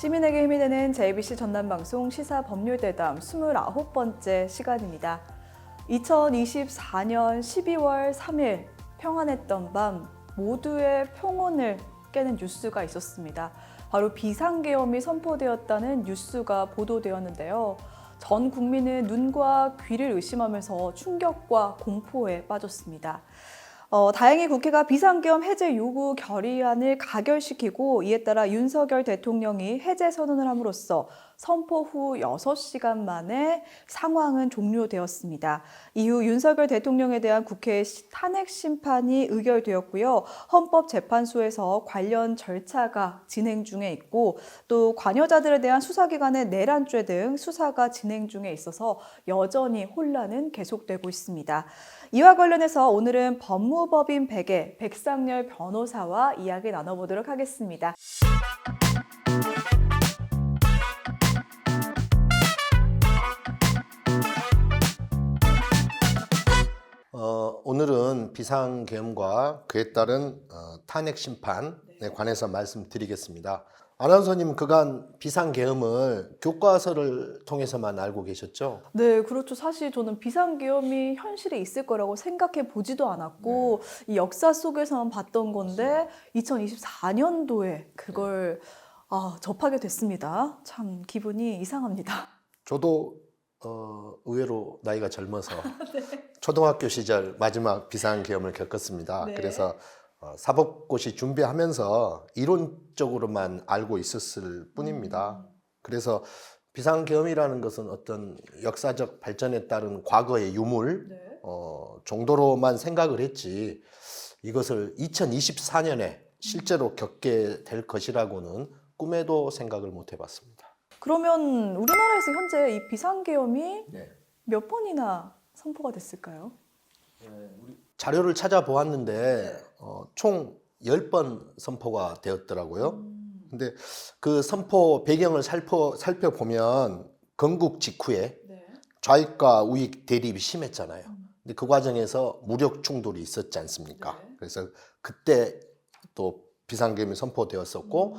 시민에게 힘이 되는 JBC 전남방송 시사법률대담 29번째 시간입니다. 2024년 12월 3일 평안했던 밤 모두의 평온을 깨는 뉴스가 있었습니다. 바로 비상계엄이 선포되었다는 뉴스가 보도되었는데요. 전 국민은 눈과 귀를 의심하면서 충격과 공포에 빠졌습니다. 다행히 국회가 비상계엄 해제 요구 결의안을 가결시키고 이에 따라 윤석열 대통령이 해제 선언을 함으로써 선포 후 6시간 만에 상황은 종료되었습니다. 이후 윤석열 대통령에 대한 국회 탄핵 심판이 의결되었고요. 헌법재판소에서 관련 절차가 진행 중에 있고 또 관여자들에 대한 수사기관의 내란죄 등 수사가 진행 중에 있어서 여전히 혼란은 계속되고 있습니다. 이와 관련해서 오늘은 법무법인 백의 백상열 변호사와 이야기 나눠보도록 하겠습니다. 오늘은 비상계엄과 그에 따른 탄핵 심판에 관해서 말씀드리겠습니다. 아나운서님 그간 비상계엄을 교과서를 통해서만 알고 계셨죠? 네, 그렇죠. 사실 저는 비상계엄이 현실에 있을 거라고 생각해 보지도 않았고 이 역사 속에서만 봤던 건데 2024년도에 그걸 접하게 됐습니다. 참 기분이 이상합니다. 저도 의외로 나이가 젊어서 초등학교 시절 마지막 비상계엄을 겪었습니다. 네. 그래서 사법고시 준비하면서 이론적으로만 알고 있었을 뿐입니다. 그래서 비상계엄이라는 것은 어떤 역사적 발전에 따른 과거의 유물 정도로만 생각을 했지 이것을 2024년에 실제로 겪게 될 것이라고는 꿈에도 생각을 못 해봤습니다. 그러면 우리나라에서 현재 이 비상계엄이 몇 번이나 선포가 됐을까요? 자료를 찾아보았는데 총 10번 선포가 되었더라고요. 근데 그 선포 배경을 살펴보면 건국 직후에 좌익과 우익 대립이 심했잖아요. 근데 그 과정에서 무력 충돌이 있었지 않습니까? 그래서 그때 또 비상계엄이 선포되었었고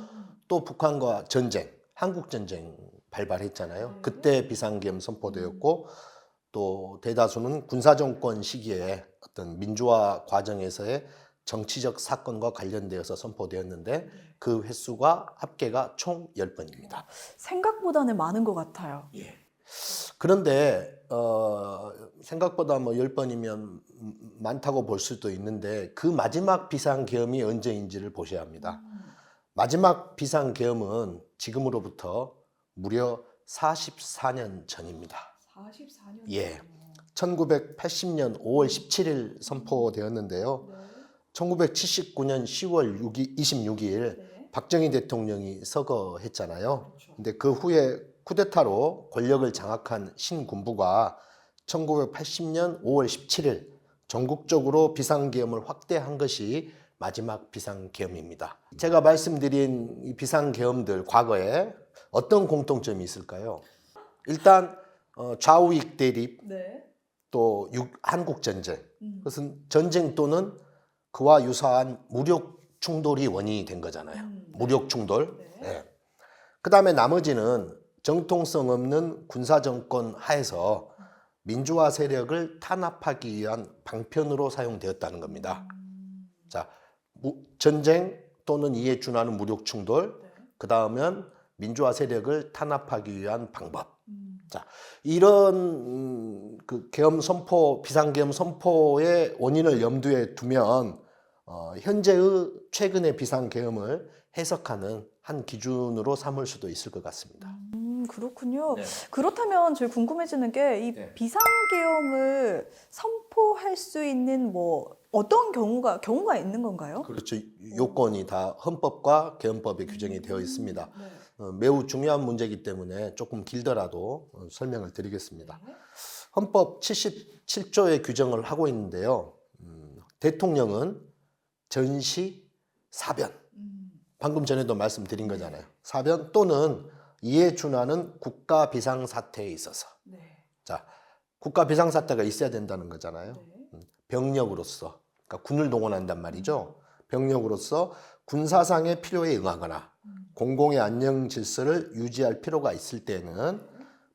또 북한과 전쟁, 한국전쟁 발발했잖아요. 그때 비상계엄 선포되었고 또 대다수는 군사정권 시기에 어떤 민주화 과정에서의 정치적 사건과 관련되어서 선포되었는데 그 횟수가 합계가 총 10번입니다. 생각보다는 많은 것 같아요. 그런데 생각보다 뭐 10번이면 많다고 볼 수도 있는데 그 마지막 비상계엄이 언제인지를 보셔야 합니다. 마지막 비상계엄은 지금으로부터 무려 44년 전입니다. 44년. 예. 1980년 5월 17일 선포되었는데요. 1979년 10월 26일 박정희 대통령이 서거했잖아요. 근데 그 후에 쿠데타로 권력을 장악한 신군부가 1980년 5월 17일 전국적으로 비상계엄을 확대한 것이 마지막 비상계엄입니다. 제가 말씀드린 이 비상계엄들 과거에 어떤 공통점이 있을까요? 일단 좌우익 대립, 또 한국전쟁. 그것은 전쟁 또는 그와 유사한 무력 충돌이 원인이 된 거잖아요. 무력 충돌. 그 다음에 나머지는 정통성 없는 군사정권 하에서 민주화 세력을 탄압하기 위한 방편으로 사용되었다는 겁니다. 자, 전쟁 또는 이에 준하는 무력 충돌, 그 다음은 민주화 세력을 탄압하기 위한 방법. 자, 이런 그 계엄 선포, 비상계엄 선포의 원인을 염두에 두면 현재의 최근의 비상계엄을 해석하는 한 기준으로 삼을 수도 있을 것 같습니다. 그렇군요. 그렇다면 저희 궁금해지는 게 이 비상계엄을 선포할 수 있는 뭐 어떤 경우가 있는 건가요? 그렇죠. 요건이 다 헌법과 계엄법에 규정이 되어 있습니다. 매우 중요한 문제이기 때문에 조금 길더라도 설명을 드리겠습니다. 헌법 77조의 규정을 하고 있는데요. 대통령은 전시, 사변, 방금 전에도 말씀드린 거잖아요. 사변 또는 이에 준하는 국가 비상사태에 있어서 자, 국가 비상사태가 있어야 된다는 거잖아요. 병력으로서, 그러니까 군을 동원한단 말이죠. 병력으로서 군사상의 필요에 응하거나 공공의 안녕 질서를 유지할 필요가 있을 때는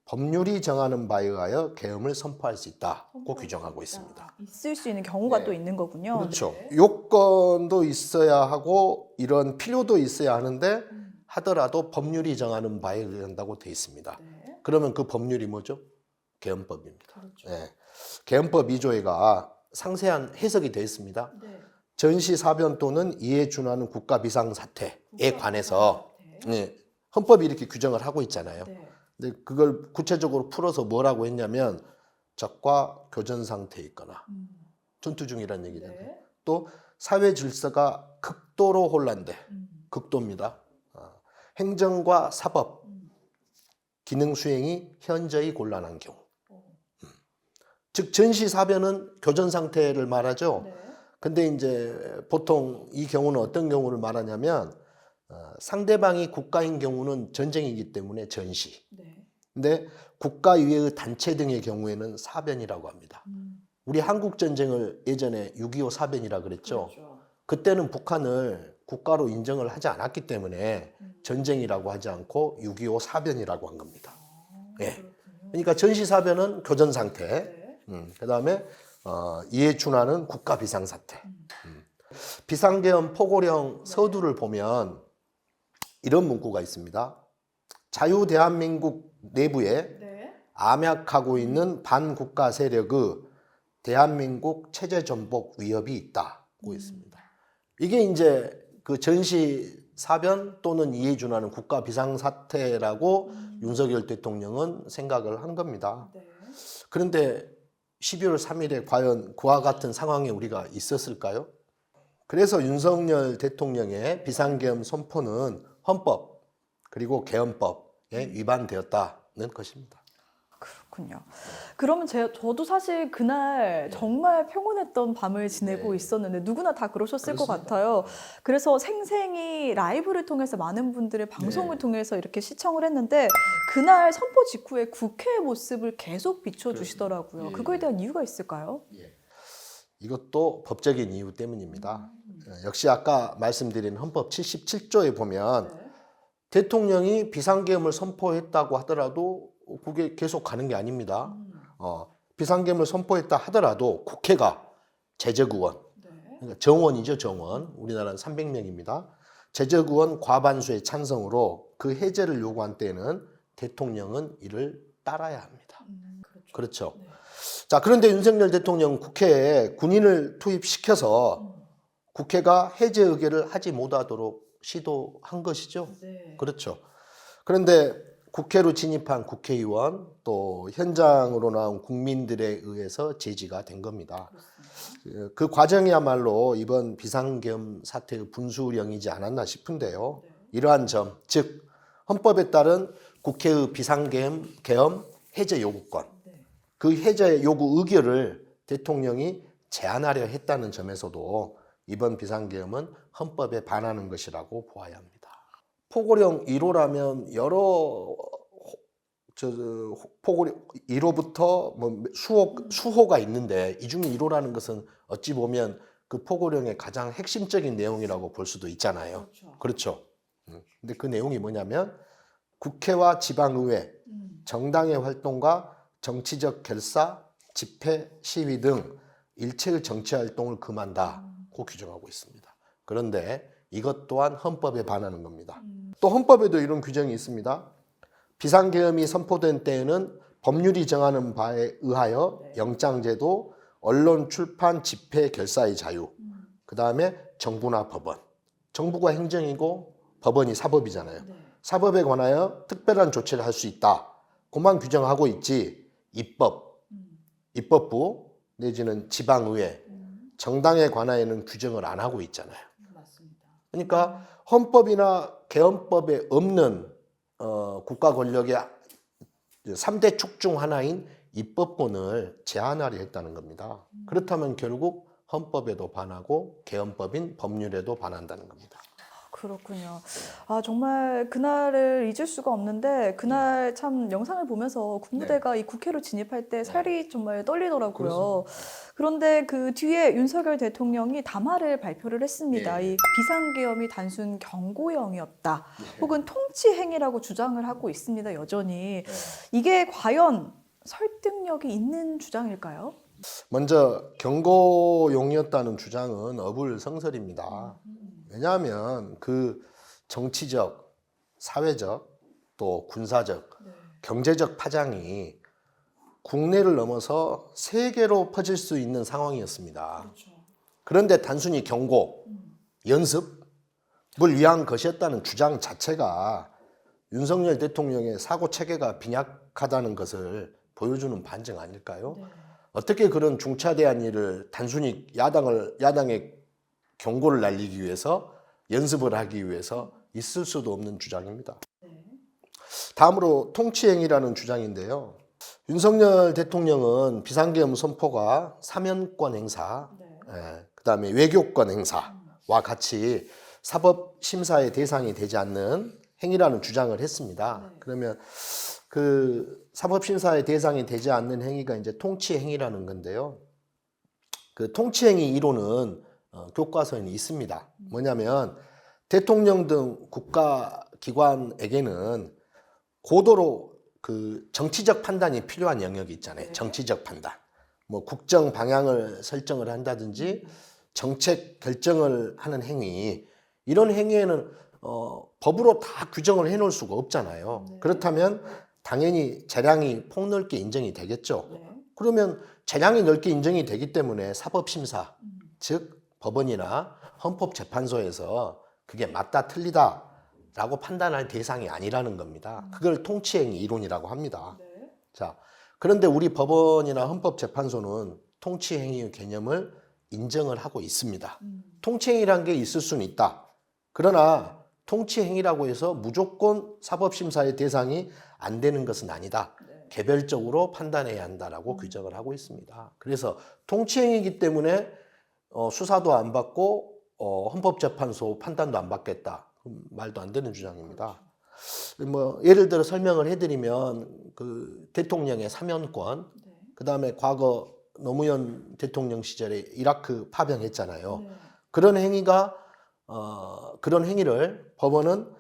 법률이 정하는 바에 의하여 계엄을 선포할 수 있다고 규정하고 있습니다. 있을 수 있는 경우가 네. 또 있는 거군요. 그렇죠. 요건도 있어야 하고 이런 필요도 있어야 하는데 하더라도 법률이 정하는 바에 의한다고 되어 있습니다. 네. 그러면 그 법률이 뭐죠? 계엄법입니다. 그렇죠. 네. 계엄법 2조가 상세한 해석이 되어 있습니다. 네. 전시사변 또는 이에 준하는 국가 비상사태에 관해서 네. 네, 헌법이 이렇게 규정을 하고 있잖아요. 네. 근데 그걸 구체적으로 풀어서 뭐라고 했냐면 적과 교전 상태에 있거나 전투 중이라는 얘기잖아요. 네. 또 사회 질서가 극도로 혼란돼. 극도입니다. 행정과 사법 기능 수행이 현저히 곤란한 경우. 즉 전시사변은 교전 상태를 말하죠. 네. 근데 이제 보통 이 경우는 어떤 경우를 말하냐면 상대방이 국가인 경우는 전쟁이기 때문에 전시. 네. 근데 국가 이외의 단체 등의 경우에는 사변이라고 합니다. 우리 한국 전쟁을 예전에 6.25 사변이라 그랬죠. 그렇죠. 그때는 북한을 국가로 인정을 하지 않았기 때문에 전쟁이라고 하지 않고 6.25 사변이라고 한 겁니다. 예. 그러니까 전시 사변은 교전 상태. 네. 그다음에 이에 준하는 국가 비상사태. 비상계엄 포고령 서두를 보면 이런 문구가 있습니다. 자유 대한민국 내부에 네. 암약하고 있는 반국가 세력의 대한민국 체제 전복 위협이 있다고 있습니다. 이게 이제 그 전시 사변 또는 이에 준하는 국가 비상사태라고 윤석열 대통령은 생각을 한 겁니다. 네. 그런데 12월 3일에 과연 그와 같은 상황에 우리가 있었을까요? 그래서 윤석열 대통령의 비상계엄 선포는 헌법 그리고 계엄법에 위반되었다는 것입니다. 그렇군요. 그러면 저도 사실 그날 정말 평온했던 밤을 지내고 네. 있었는데 누구나 다 그러셨을 것 그렇습니다. 같아요. 그래서 생생히 라이브를 통해서 많은 분들의 방송을 네. 통해서 이렇게 시청을 했는데 그날 선포 직후에 국회의 모습을 계속 비춰주시더라고요. 예. 그거에 대한 이유가 있을까요? 이것도 법적인 이유 때문입니다. 역시 아까 말씀드린 헌법 77조에 보면 대통령이 비상계엄을 선포했다고 하더라도 그게 계속 가는 게 아닙니다. 비상계엄을 선포했다 하더라도 국회가 제적의원, 그러니까 정원이죠, 정원. 우리나라는 300명입니다. 제적의원 과반수의 찬성으로 그 해제를 요구한 때는 대통령은 이를 따라야 합니다. 그렇죠. 네. 자, 그런데 윤석열 대통령 국회에 군인을 투입시켜서 국회가 해제 의결을 하지 못하도록 시도한 것이죠. 네. 그렇죠. 그런데 국회로 진입한 국회의원 또 현장으로 나온 국민들에 의해서 제지가 된 겁니다. 그렇습니다. 그 과정이야말로 이번 비상계엄 사태의 분수령이지 않았나 싶은데요. 이러한 점, 즉 헌법에 따른 국회의 비상계엄 해제 요구권, 그 해제 요구 의결을 대통령이 제한하려 했다는 점에서도 이번 비상계엄은 헌법에 반하는 것이라고 보아야 합니다. 포고령 1호라면 여러 포고령 1호부터 뭐 수호가 있는데 이 중에 1호라는 것은 어찌 보면 그 포고령의 가장 핵심적인 내용이라고 볼 수도 있잖아요. 그렇죠. 근데 그 내용이 뭐냐면 국회와 지방의회, 정당의 활동과 정치적 결사, 집회, 시위 등 일체의 정치 활동을 금한다고 규정하고 있습니다. 그런데 이것 또한 헌법에 반하는 겁니다. 또 헌법에도 이런 규정이 있습니다. 비상계엄이 선포된 때에는 법률이 정하는 바에 의하여 영장제도, 언론 출판, 집회, 결사의 자유, 그 다음에 정부나 법원. 정부가 행정이고 법원이 사법이잖아요. 사법에 관하여 특별한 조치를 할 수 있다. 그만 규정하고 있지. 입법부 내지는 지방의회, 정당에 관하여는 규정을 안 하고 있잖아요. 그러니까 헌법이나 계엄법에 없는 국가 권력의 3대 축 중 하나인 입법권을 제한하려 했다는 겁니다. 그렇다면 결국 헌법에도 반하고 계엄법인 법률에도 반한다는 겁니다. 그렇군요. 아, 정말 그날을 잊을 수가 없는데 그날 참 영상을 보면서 국무대가 이 국회로 진입할 때 살이 정말 떨리더라고요. 그런데 그 뒤에 윤석열 대통령이 담화를 발표를 했습니다. 이 비상계엄이 단순 경고형이었다. 혹은 통치행위라고 주장을 하고 있습니다. 여전히. 이게 과연 설득력이 있는 주장일까요? 먼저 경고용이었다는 주장은 어불성설입니다. 왜냐하면 그 정치적, 사회적, 또 군사적, 경제적 파장이 국내를 넘어서 세계로 퍼질 수 있는 상황이었습니다. 그런데 단순히 경고, 연습을 위한 것이었다는 주장 자체가 윤석열 대통령의 사고 체계가 빈약하다는 것을 보여주는 반증 아닐까요? 어떻게 그런 중차대한 일을 단순히 야당의 경고를 날리기 위해서 연습을 하기 위해서 있을 수도 없는 주장입니다. 다음으로 통치행위라는 주장인데요. 윤석열 대통령은 비상계엄 선포가 사면권 행사, 그다음에 외교권 행사와 같이 사법심사의 대상이 되지 않는 행위라는 주장을 했습니다. 그러면 그 사법심사의 대상이 되지 않는 행위가 이제 통치행위라는 건데요. 그 통치행위 이론은 교과서에 있습니다. 뭐냐면 대통령 등 국가기관에게는 고도로 그 정치적 판단이 필요한 영역이 있잖아요. 정치적 판단. 뭐 국정 방향을 설정을 한다든지 정책 결정을 하는 행위. 이런 행위에는 법으로 다 규정을 해놓을 수가 없잖아요. 그렇다면 당연히 재량이 폭넓게 인정이 되겠죠. 그러면 재량이 넓게 인정이 되기 때문에 사법심사, 즉 법원이나 헌법재판소에서 그게 맞다 틀리다 라고 판단할 대상이 아니라는 겁니다. 그걸 통치행위 이론이라고 합니다. 자, 그런데 우리 법원이나 헌법재판소는 통치행위의 개념을 인정을 하고 있습니다. 통치행위라는 게 있을 수는 있다. 그러나 통치행위라고 해서 무조건 사법심사의 대상이 안 되는 것은 아니다. 개별적으로 판단해야 한다라고 규정을 하고 있습니다. 그래서 통치행위이기 때문에 수사도 안 받고 헌법재판소 판단도 안 받겠다. 말도 안 되는 주장입니다. 뭐 예를 들어 설명을 해드리면 그 대통령의 사면권, 그 다음에 과거 노무현 대통령 시절에 이라크 파병했잖아요. 그런 행위가 그런 행위를 법원은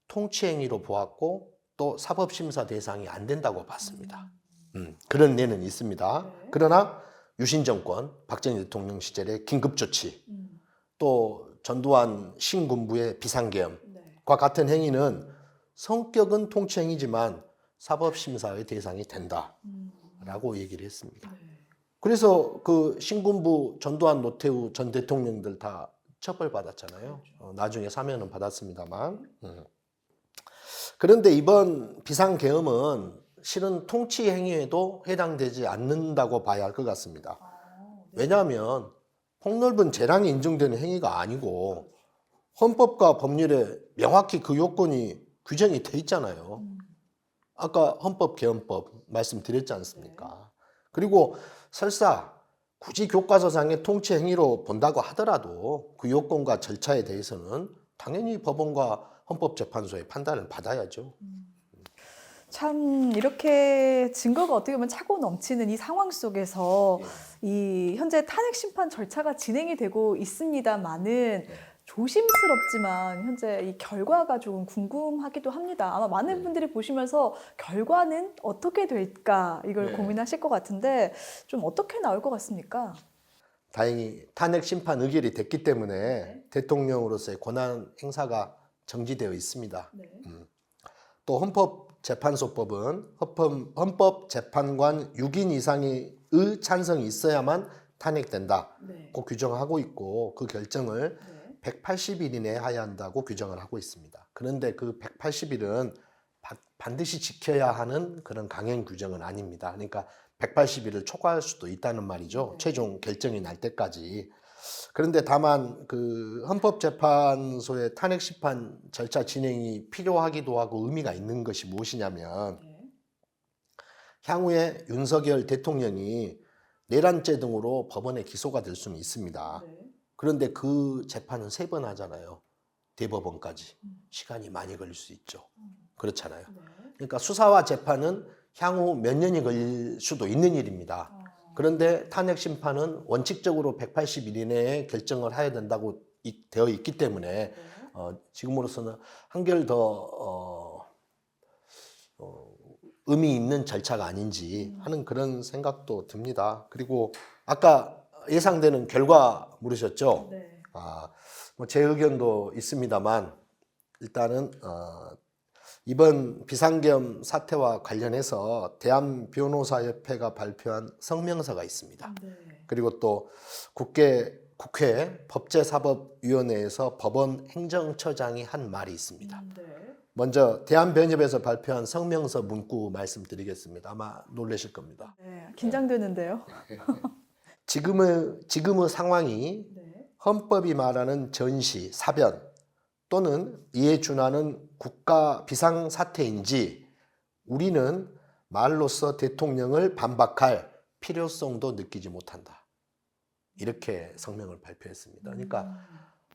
통치행위로 보았고 또 사법심사 대상이 안 된다고 봤습니다. 그런 예는 있습니다. 그러나 유신 정권, 박정희 대통령 시절의 긴급조치, 또 전두환 신군부의 비상계엄과 같은 행위는 성격은 통치행위지만 사법심사의 대상이 된다라고 얘기를 했습니다. 그래서 그 신군부 전두환 노태우 전 대통령들 다 처벌받았잖아요. 나중에 사면은 받았습니다만. 그런데 이번 비상계엄은 실은 통치행위에도 해당되지 않는다고 봐야 할 것 같습니다. 왜냐하면 폭넓은 재량이 인정되는 행위가 아니고 헌법과 법률에 명확히 그 요건이 규정이 돼 있잖아요. 아까 헌법개헌법 말씀드렸지 않습니까? 그리고 설사 굳이 교과서상의 통치행위로 본다고 하더라도 그 요건과 절차에 대해서는 당연히 법원과 헌법재판소의 판단을 받아야죠. 참 이렇게 증거가 어떻게 보면 차고 넘치는 이 상황 속에서 이 현재 탄핵 심판 절차가 진행이 되고 있습니다만은 조심스럽지만 현재 이 결과가 조금 궁금하기도 합니다. 아마 많은 분들이 보시면서 결과는 어떻게 될까 이걸 고민하실 것 같은데 좀 어떻게 나올 것 같습니까? 다행히 탄핵 심판 의결이 됐기 때문에 대통령으로서의 권한 행사가 정지되어 있습니다. 또 헌법재판소법은 헌법재판관 6인 이상의 찬성이 있어야만 탄핵된다. 고 규정하고 있고 그 결정을 180일 이내에 해야 한다고 규정을 하고 있습니다. 그런데 그 180일은 반드시 지켜야 하는 그런 강행 규정은 아닙니다. 그러니까 180일을 초과할 수도 있다는 말이죠. 최종 결정이 날 때까지. 그런데 다만 그 헌법재판소의 탄핵 심판 절차 진행이 필요하기도 하고 의미가 있는 것이 무엇이냐면 향후에 윤석열 대통령이 내란죄 등으로 법원에 기소가 될 수는 있습니다. 그런데 그 재판은 3번 하잖아요. 대법원까지 시간이 많이 걸릴 수 있죠. 그렇잖아요. 네. 그러니까 수사와 재판은 향후 몇 년이 걸릴 수도 있는 일입니다. 그런데 탄핵 심판은 원칙적으로 180일 이내에 결정을 해야 된다고 되어 있기 때문에 지금으로서는 한결 더 의미 있는 절차가 아닌지 하는 그런 생각도 듭니다. 그리고 아까 예상되는 결과 물으셨죠? 네. 뭐 제 의견도 있습니다만 일단은 이번 비상계엄 사태와 관련해서 대한변호사협회가 발표한 성명서가 있습니다. 네. 그리고 또 국회 법제사법위원회에서 법원 행정처장이 한 말이 있습니다. 네. 먼저 대한변협에서 발표한 성명서 문구 말씀드리겠습니다. 아마 놀라실 겁니다. 네. 긴장되는데요. 지금의 상황이 네. 헌법이 말하는 전시, 사변 또는 이에 준하는 국가 비상사태인지 우리는 말로써 대통령을 반박할 필요성도 느끼지 못한다. 이렇게 성명을 발표했습니다. 그러니까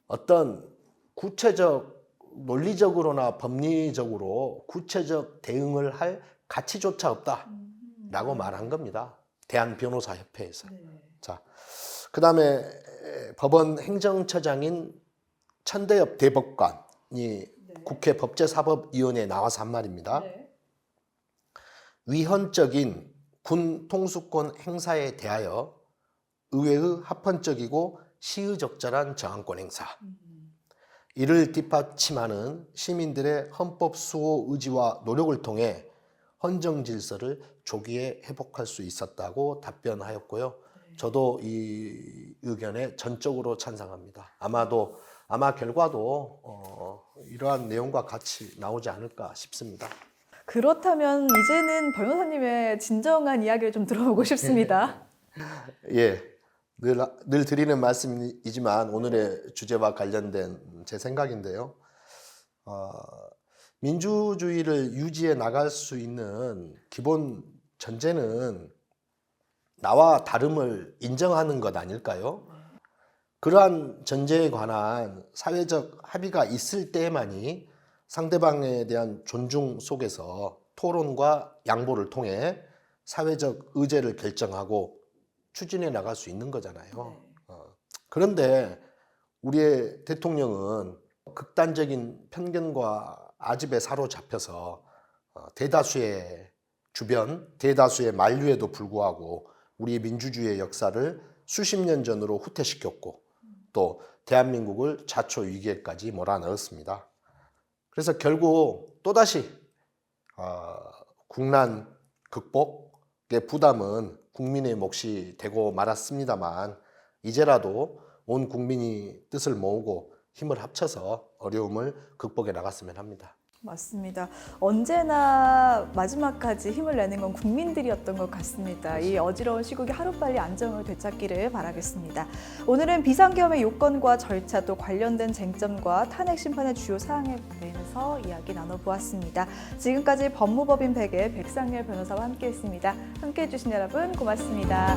어떤 구체적 논리적으로나 법리적으로 구체적 대응을 할 가치조차 없다라고 말한 겁니다. 대한변호사협회에서. 네. 자, 그다음에 법원 행정처장인 천대엽 대법관이 국회 법제사법위원회에 나와서 한 말입니다. 네. 위헌적인 군 통수권 행사에 대하여 의회의 합헌적이고 시의적절한 저항권 행사. 이를 뒷받침하는 시민들의 헌법 수호 의지와 노력을 통해 헌정 질서를 조기에 회복할 수 있었다고 답변하였고요. 저도 이 의견에 전적으로 찬성합니다. 아마 결과도 이러한 내용과 같이 나오지 않을까 싶습니다. 그렇다면 이제는 변호사님의 진정한 이야기를 좀 들어보고 싶습니다. 예, 늘 드리는 말씀이지만 오늘의 주제와 관련된 제 생각인데요. 민주주의를 유지해 나갈 수 있는 기본 전제는 나와 다름을 인정하는 것 아닐까요? 그러한 전제에 관한 사회적 합의가 있을 때만이 상대방에 대한 존중 속에서 토론과 양보를 통해 사회적 의제를 결정하고 추진해 나갈 수 있는 거잖아요. 그런데 우리의 대통령은 극단적인 편견과 아집에 사로잡혀서 대다수의 만류에도 불구하고 우리 민주주의의 역사를 수십 년 전으로 후퇴시켰고 또 대한민국을 자초 위기에까지 몰아넣었습니다. 그래서 결국 또다시 국난 극복의 부담은 국민의 몫이 되고 말았습니다만 이제라도 온 국민이 뜻을 모으고 힘을 합쳐서 어려움을 극복해 나갔으면 합니다. 맞습니다. 언제나 마지막까지 힘을 내는 건 국민들이었던 것 같습니다. 이 어지러운 시국이 하루빨리 안정을 되찾기를 바라겠습니다. 오늘은 비상계엄의 요건과 절차 또 관련된 쟁점과 탄핵 심판의 주요 사항에 대해서 이야기 나눠보았습니다. 지금까지 법무법인 백의 백상열 변호사와 함께했습니다. 함께해 주신 여러분 고맙습니다.